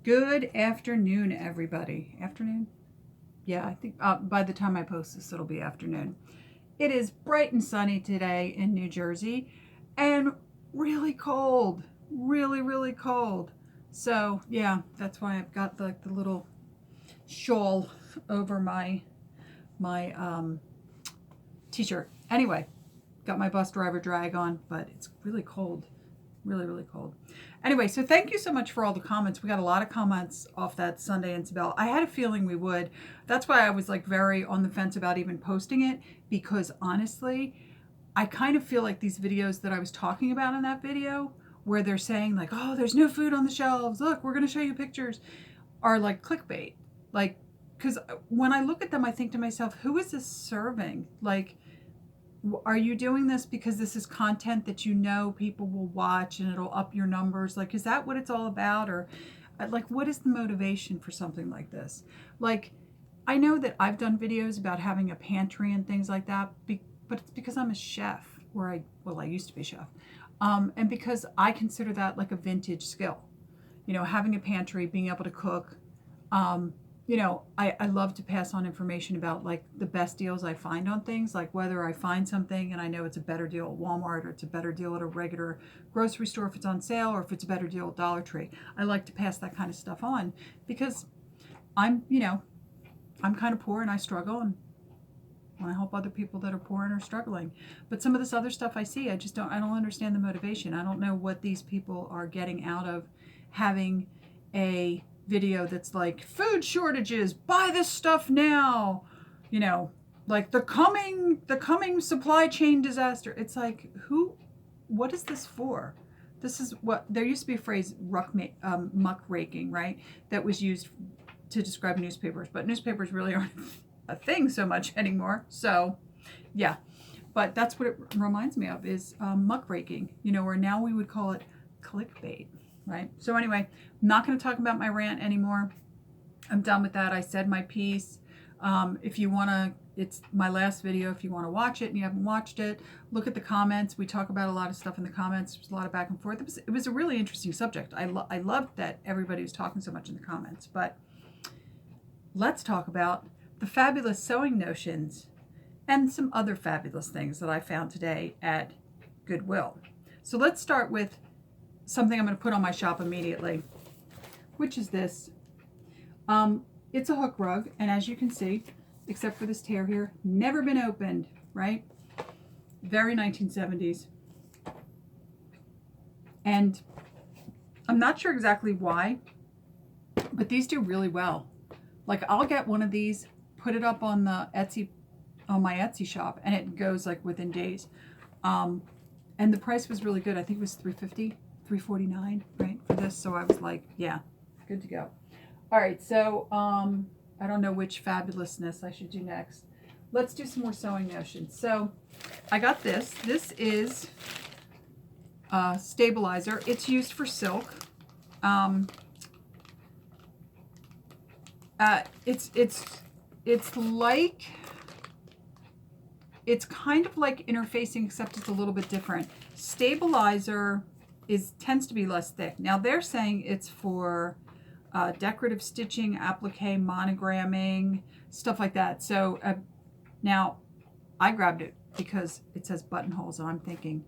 Good afternoon, everybody. Afternoon? Yeah, I think by the time I post this, it'll be afternoon. It is bright and sunny today in New Jersey and really cold. Really, really cold. So, yeah, that's why I've got the little shawl over my t-shirt. Anyway, got my bus driver drag on, but it's really cold. Really, really cold. Anyway, so thank you so much for all the comments. We got a lot of comments off that Sunday in Sabelle. I had a feeling we would. That's why I was like very on the fence about even posting it, because honestly, I kind of feel like these videos that I was talking about in that video, where they're saying like, oh, there's no food on the shelves, look, we're going to show you pictures, are like clickbait. Like, because when I look at them, I think to myself, who is this serving? Like, are you doing this because this is content that you know people will watch and it'll up your numbers? Like, is that what it's all about? Or like, what is the motivation for something like this? Like, I know that I've done videos about having a pantry and things like that, but it's because I'm a chef, or I used to be a chef. And because I consider that like a vintage skill, you know, having a pantry, being able to cook. You know, I love to pass on information about like the best deals I find on things, like whether I find something and I know it's a better deal at Walmart, or it's a better deal at a regular grocery store if it's on sale, or if it's a better deal at Dollar Tree. I like to pass that kind of stuff on because I'm kind of poor and I struggle, and I help other people that are poor and are struggling. But some of this other stuff I see, I don't understand the motivation. I don't know what these people are getting out of having a video that's like, food shortages, buy this stuff now, you know, like the coming supply chain disaster. It's like, what is this for? This is what, there used to be a phrase, muck raking, right, that was used to describe newspapers, but newspapers really aren't a thing so much anymore. So yeah, but that's what it reminds me of, is muck raking, you know, or now we would call it clickbait. Right. So anyway, I'm not going to talk about my rant anymore. I'm done with that. I said my piece. If you want to, it's my last video. If you want to watch it and you haven't watched it, look at the comments. We talk about a lot of stuff in the comments. There's a lot of back and forth. It was a really interesting subject. I loved that everybody was talking so much in the comments. But let's talk about the fabulous sewing notions and some other fabulous things that I found today at Goodwill. So let's start with something I'm going to put on my shop immediately, which is this. It's a hook rug, and as you can see, except for this tear here, never been opened, right? Very 1970s. And I'm not sure exactly why, but these do really well. Like, I'll get one of these, put it up on my Etsy shop, and it goes like within days. And the price was really good. I think it was $3.50. $3.49, right, for this. So I was like, yeah, good to go. All right, so I don't know which fabulousness I should do next. Let's do some more sewing notions. So I got this. This is a stabilizer. It's used for silk. It's kind of like interfacing, except it's a little bit different. Stabilizer tends to be less thick. Now they're saying it's for decorative stitching, applique, monogramming, stuff like that. So now I grabbed it because it says buttonholes, and I'm thinking,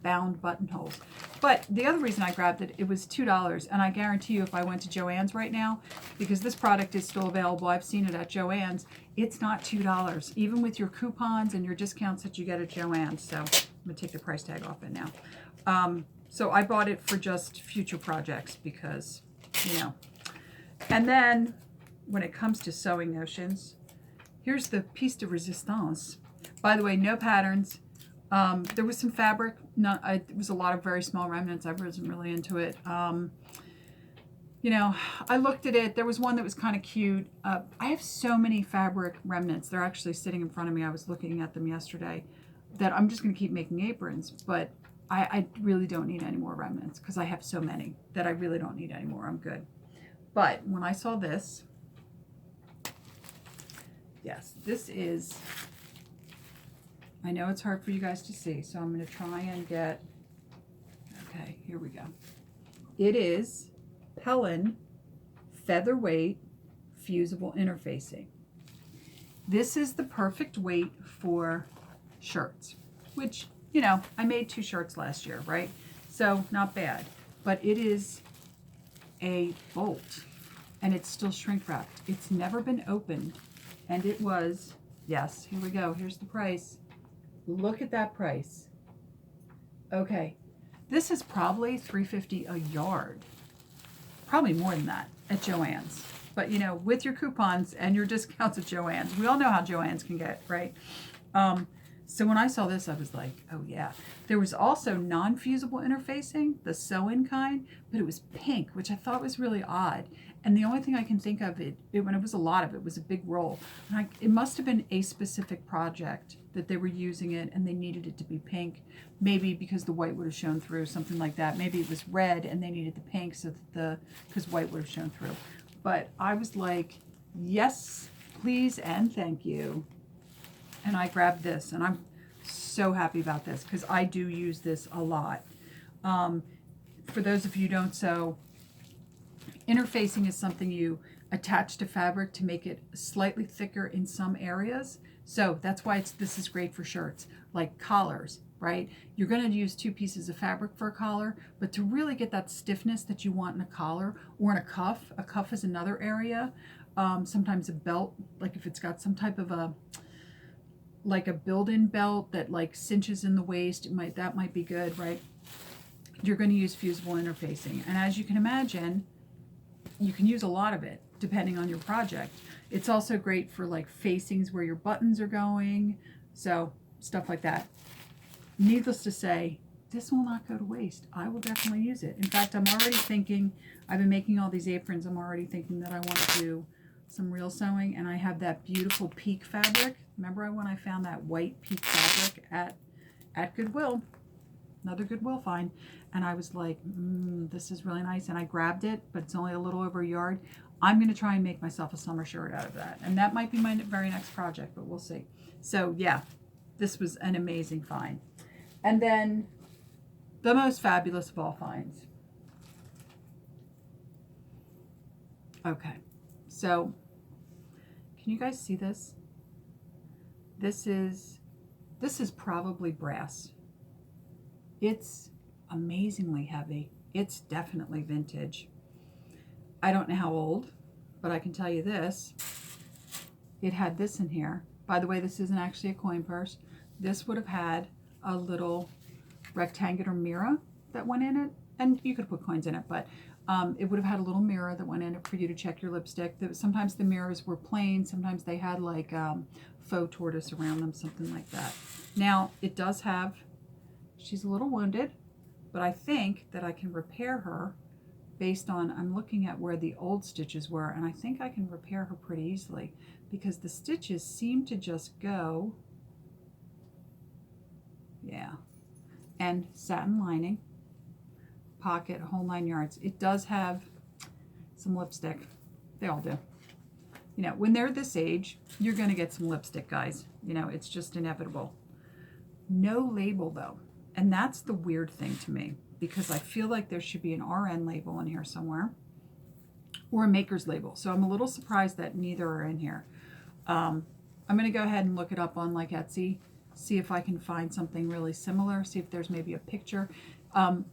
bound buttonholes. But the other reason I grabbed it, it was $2, and I guarantee you if I went to Joann's right now, because this product is still available, I've seen it at Joann's, it's not $2, even with your coupons and your discounts that you get at Joann's. So I'm going to take the price tag off it now. So I bought it for just future projects because, you know. And then when it comes to sewing notions, here's the piece de resistance. By the way, no patterns. There was some fabric. It was a lot of very small remnants. I wasn't really into it. You know, I looked at it. There was one that was kind of cute. I have so many fabric remnants. They're actually sitting in front of me. I was looking at them yesterday. That I'm just going to keep making aprons. But I really don't need any more remnants because I have so many that I really don't need any more. I'm good. But when I saw this, yes, this is, I know it's hard for you guys to see, so I'm going to try and get, okay, here we go. It is Pellin featherweight fusible interfacing. This is the perfect weight for shirts, which, you know, I made 2 shirts last year, right? So not bad, but it is a bolt and it's still shrink wrapped. It's never been opened, and it was, yes, here we go. Here's the price. Look at that price. Okay, this is probably $3.50 a yard. Probably more than that at Joann's. But, you know, with your coupons and your discounts at Joann's, we all know how Joann's can get, right? So when I saw this, I was like, oh yeah. There was also non-fusible interfacing, the sew-in kind, but it was pink, which I thought was really odd. And the only thing I can think of, when it was a lot of it, was a big roll. And it must have been a specific project that they were using it and they needed it to be pink. Maybe because the white would have shown through, something like that. Maybe it was red and they needed the pink so that because white would have shown through. But I was like, yes, please and thank you. And I grabbed this, and I'm so happy about this because I do use this a lot. For those of you who don't sew, interfacing is something you attach to fabric to make it slightly thicker in some areas. So that's why this is great for shirts, like collars, right? You're going to use 2 pieces of fabric for a collar, but to really get that stiffness that you want in a collar or in a cuff is another area. Sometimes a belt, like if it's got some type of like a built-in belt that like cinches in the waist, that might be good, right? You're going to use fusible interfacing. And as you can imagine, you can use a lot of it depending on your project. It's also great for like facings where your buttons are going. So stuff like that. Needless to say, this will not go to waste. I will definitely use it. In fact, I'm already thinking, I've been making all these aprons. I'm already thinking that I want to do some real sewing, and I have that beautiful peak fabric. Remember when I found that white peak fabric at Goodwill, another Goodwill find, and I was like, this is really nice, and I grabbed it, but it's only a little over a yard. I'm going to try and make myself a summer shirt out of that, and that might be my very next project, but we'll see. So yeah, this was an amazing find. And then the most fabulous of all finds. Okay, so can you guys see this? This is probably brass. It's amazingly heavy. It's definitely vintage. I don't know how old, but I can tell you this. It had this in here. By the way, this isn't actually a coin purse. This would have had a little rectangular mirror that went in it, and you could put coins in it, but it would have had a little mirror that went in it for you to check your lipstick. Sometimes the mirrors were plain, sometimes they had like faux tortoise around them, something like that. Now it does have, she's a little wounded, but I think that I can repair her based on, I'm looking at where the old stitches were, and I think I can repair her pretty easily because the stitches seem to just go, yeah, and satin lining, pocket, whole 9 yards. It does have some lipstick. They all do. You know, when they're this age, you're going to get some lipstick, guys. You know, it's just inevitable. No label, though. And that's the weird thing to me, because I feel like there should be an RN label in here somewhere or a maker's label. So I'm a little surprised that neither are in here. I'm going to go ahead and look it up on like Etsy, see if I can find something really similar, see if there's maybe a picture.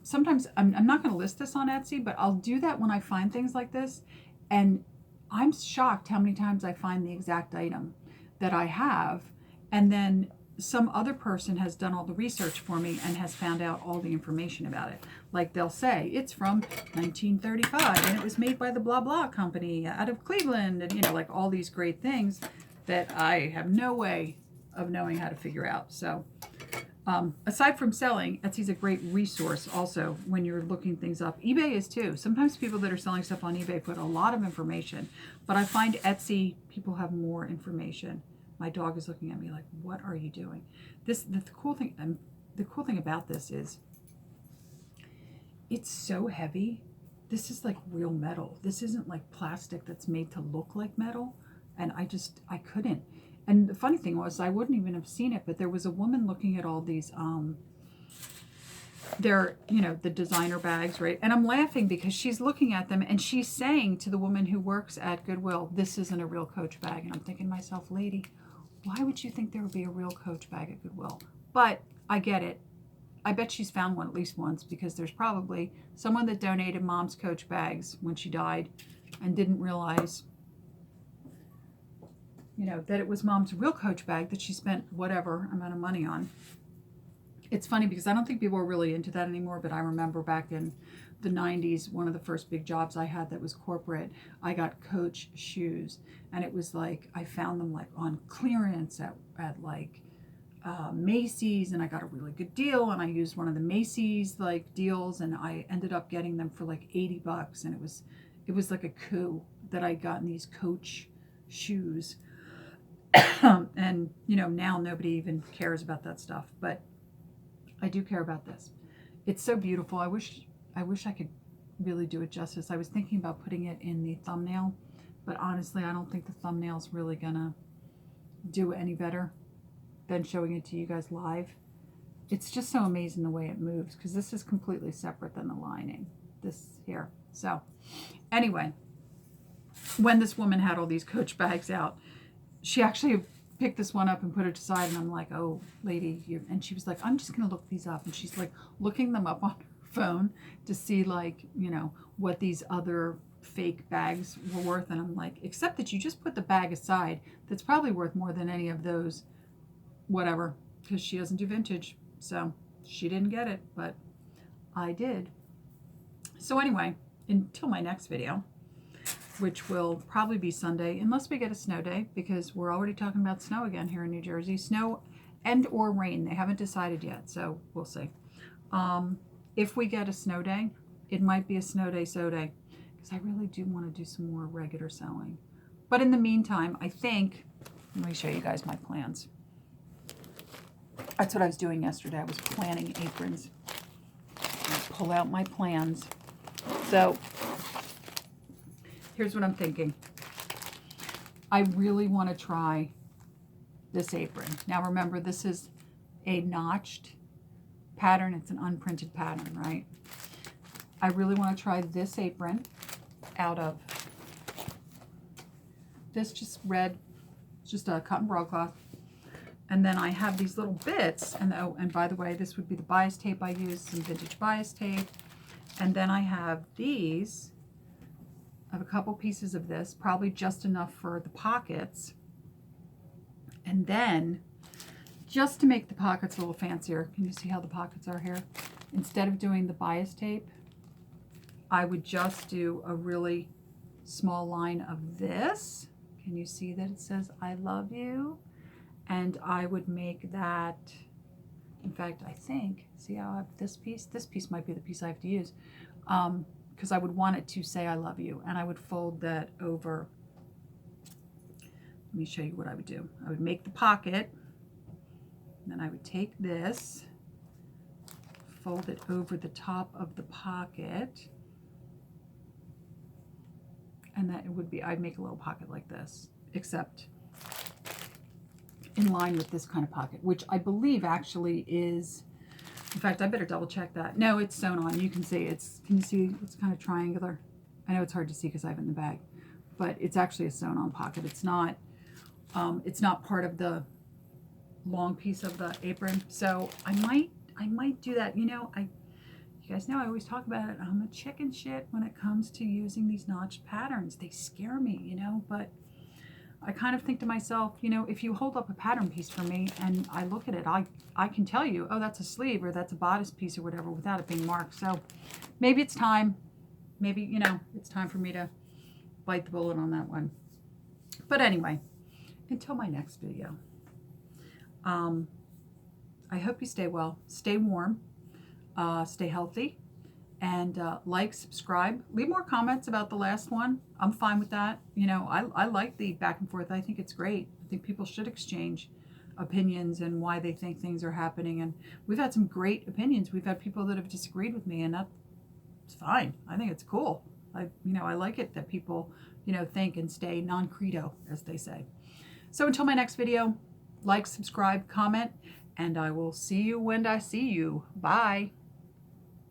Sometimes I'm not going to list this on Etsy, but I'll do that when I find things like this. And I'm shocked how many times I find the exact item that I have. And then some other person has done all the research for me and has found out all the information about it. Like they'll say, it's from 1935 and it was made by the blah blah company out of Cleveland. And, you know, like all these great things that I have no way of knowing how to figure out. So aside from selling, Etsy's a great resource also when you're looking things up. eBay is too. Sometimes people that are selling stuff on eBay put a lot of information, but I find Etsy, people have more information. My dog is looking at me like, what are you doing? The cool thing about this is it's so heavy. This is like real metal. This isn't like plastic that's made to look like metal. And I couldn't. And the funny thing was, I wouldn't even have seen it, but there was a woman looking at all these they're, the designer bags, right? And I'm laughing because she's looking at them and she's saying to the woman who works at Goodwill, this isn't a real Coach bag. And I'm thinking to myself, lady, why would you think there would be a real Coach bag at Goodwill? But I get it. I bet she's found one at least once, because there's probably someone that donated Mom's Coach bags when she died and didn't realize, that it was Mom's real Coach bag that she spent whatever amount of money on. It's funny because I don't think people are really into that anymore, but I remember back in the 90s, one of the first big jobs I had that was corporate, I got Coach shoes, and it was like I found them like on clearance at like Macy's, and I got a really good deal, and I used one of the Macy's like deals, and I ended up getting them for like $80, and it was like a coup that I'd gotten these Coach shoes. And now nobody even cares about that stuff, but I do care about this. It's so beautiful. I wish I could really do it justice. I was thinking about putting it in the thumbnail, but honestly, I don't think the thumbnail's really gonna do any better than showing it to you guys live. It's just so amazing the way it moves, because this is completely separate than the lining, this here. So anyway, when this woman had all these Coach bags out, she actually picked this one up and put it aside, and I'm like, oh, lady, and she was like, I'm just going to look these up. And she's like looking them up on her phone to see like, what these other fake bags were worth. And I'm like, except that you just put the bag aside, that's probably worth more than any of those, whatever, because she doesn't do vintage. So she didn't get it, but I did. So anyway, until my next video, which will probably be Sunday, unless we get a snow day, because we're already talking about snow again here in New Jersey. Snow and or rain. They haven't decided yet, so we'll see. If we get a snow day, it might be a snow day, because I really do want to do some more regular sewing. But in the meantime, I think, let me show you guys my plans. That's what I was doing yesterday. I was planning aprons. I pull out my plans. So here's what I'm thinking. I really want to try this apron. Now remember, this is a notched pattern. It's an unprinted pattern, right? I really want to try this apron out of this just red, just a cotton broadcloth. And then I have these little bits, and oh, and by the way, this would be the bias tape I used, some vintage bias tape. And then I have these. I have a couple pieces of this, probably just enough for the pockets. And then, just to make the pockets a little fancier, can you see how the pockets are here? Instead of doing the bias tape, I would just do a really small line of this. Can you see that it says, I love you? And I would make that, in fact, I think, see how I have this piece? This piece might be the piece I have to use. Because I would want it to say I love you, and I would fold that over. Let me show you what I would do. I would make the pocket, and then I would take this, fold it over the top of the pocket, and that it would be, I'd make a little pocket like this, except in line with this kind of pocket, which I believe actually is, in fact, I better double check that. No, it's sewn on. You can see can you see it's kind of triangular? I know it's hard to see because I have it in the bag, but it's actually a sewn on pocket. It's not part of the long piece of the apron. So I might do that. You guys know I always talk about it. I'm a chicken shit when it comes to using these notched patterns. They scare me, but I kind of think to myself, if you hold up a pattern piece for me and I look at it, I can tell you, oh, that's a sleeve or that's a bodice piece or whatever without it being marked. So maybe it's time. Maybe, it's time for me to bite the bullet on that one. But anyway, until my next video, I hope you stay well, stay warm, stay healthy, and like, subscribe, leave more comments about the last one. I'm fine with that. I like the back and forth. I think it's great. I think people should exchange opinions and why they think things are happening. And we've had some great opinions. We've had people that have disagreed with me, and that's fine. I think it's cool. I like it that people, think and stay non-credo, as they say. So until my next video, like, subscribe, comment, and I will see you when I see you. Bye.